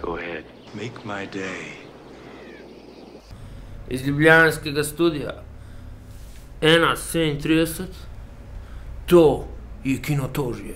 Go ahead. Make my day. Iz ljubljanskega studia 1:37, to je Kinotožje.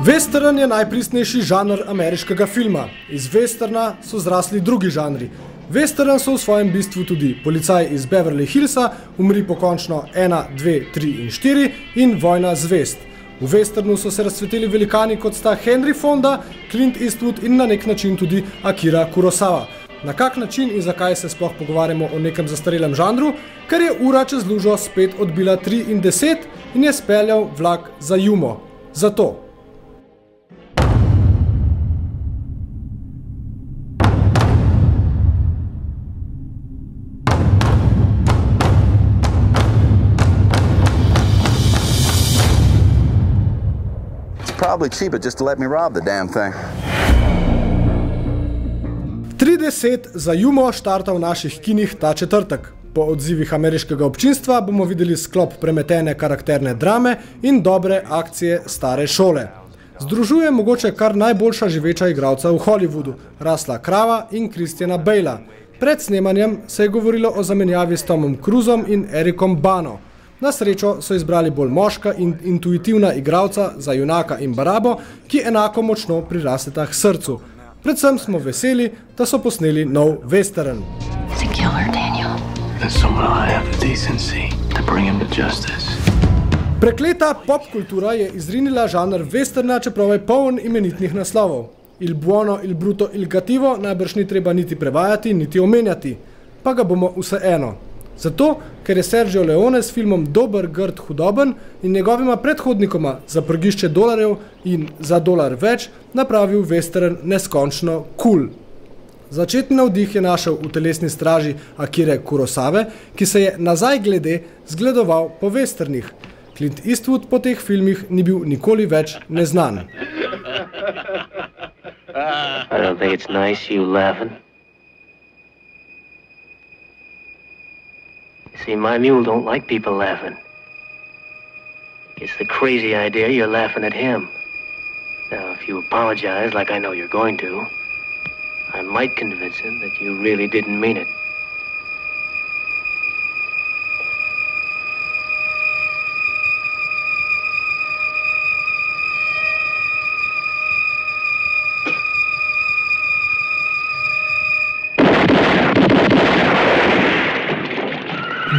Western je najpristnejši žanr ameriškega filma. Iz westerna so zrasli drugi žanri. Western so v svojem bistvu tudi Policaj iz Beverly Hillsa, Umri pokončno 1, 2, 3 in 4 in Vojna zvezd. V westernu so se razcveteli velikani kot sta Henry Fonda, Clint Eastwood in na nek način tudi Akira Kurosawa. Na kak način in zakaj se sploh pogovarjamo o nekem zastarelem žanru? Ker je ura čez lužo spet odbila 3:10 in je speljal vlak za Jumo. Zato. Probably cheaper just to let me rob the damn thing. 3:10 za Jumo štarta v naših kinih ta četrtek. Po odzivih ameriškega občinstva bomo videli sklop premetene karakterne drame in dobre akcije stare šole. Združuje mogoče kar najboljša živeča igralca v Hollywoodu, Russella Crowe in Christiana Balea. Pred snemanjem se je govorilo o zamenjavi s Tomom Cruisom in Ericom Bano. Na srečo so izbrali bolj moška in intuitivna igralca za junaka in barabo, ki enako močno prirasteta k srcu. Predvsem smo veseli, da so posneli nov western. Prekleta popkultura je izrinila žanr westerna, čeprav je poln imenitnih naslovov. Il buono, il bruto, il cattivo najbrž ni treba niti prevajati, niti omenjati. Pa ga bomo vseeno. Zato, ker je Sergio Leone s filmom Dober, grd, hudoben in njegovima predhodnikoma Za prgišče dolarjev in Za dolar več napravil western neskončno cool. Začetni navdih je našel v Telesni straži Akire Kurosawe, ki se je nazaj glede zgledoval po westernih. Clint Eastwood po teh filmih ni bil nikoli več neznan. I don't think it's nice you laughing. See, my mule don't like people laughing. It's the crazy idea you're laughing at him. Now, if you apologize like I know you're going to, I might convince him that you really didn't mean it.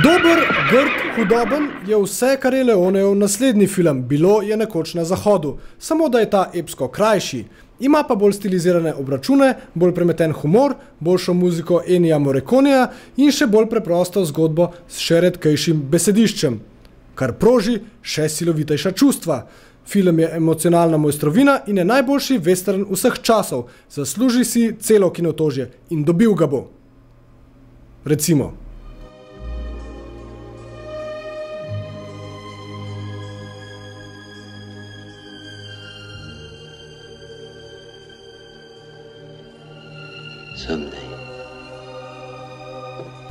Dober, grd, hudoben je vse, kar je Leonejev naslednji film Bilo je nekoč na zahodu, samo da je ta epsko krajši. Ima pa bolj stilizirane obračune, bolj premeten humor, boljšo muziko Ennija Morriconeja in še bolj preprosto zgodbo s še redkejšim besediščem, kar proži še silovitejša čustva. Film je emocionalna mojstrovina in je najboljši western vseh časov. Zasluži si celo Kinotožje in dobil ga bo. Recimo.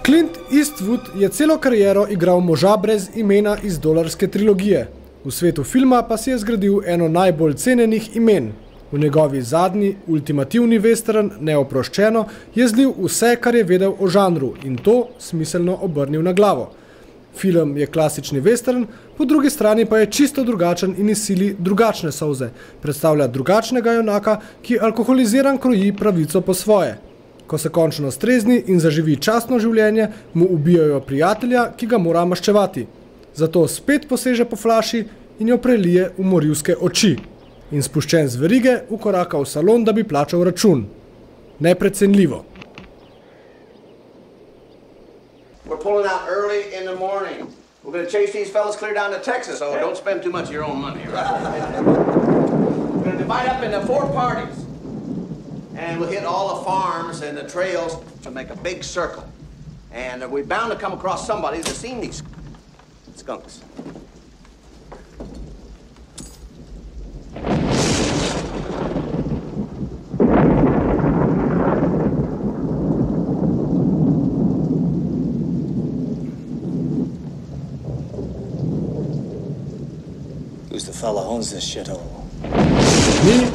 Clint Eastwood je celo kariero igral moža brez imena iz dolarske trilogije. V svetu filma pa si je zgradil eno najbolj cenjenih imen. V njegovi zadnji, ultimativni western, Neoproščeno, je zlil vse, kar je vedel o žanru in to smiselno obrnil na glavo. Film je klasični western, po drugi strani pa je čisto drugačen in izsili drugačne solze. Predstavlja drugačnega junaka, ki alkoholiziran kroji pravico po svoje. Ko se končno strezni in zaživi častno življenje, mu ubijajo prijatelja, ki ga mora maščevati. Zato spet poseže po flaši in jo prelije v morilske oči. In spuščen z verige ukoraka v salon, da bi plačal račun. Neprecenljivo. We're pulling out early in the morning. We're going to chase these fellas clear down to Texas, so don't spend too much of your own money, right? We're going to divide up into 4 parties. And we'll hit all the farms and the trails to make a big circle. And we're bound to come across somebody that's seen these skunks. Who's the fella who owns this shithole? Mi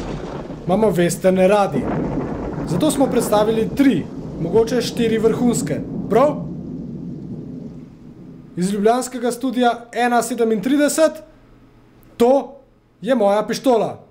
imamo westerne radi. Zato smo predstavili 3, mogoče 4 vrhunske. Prav? Iz ljubljanskega studia 1:37, to je moja pištola.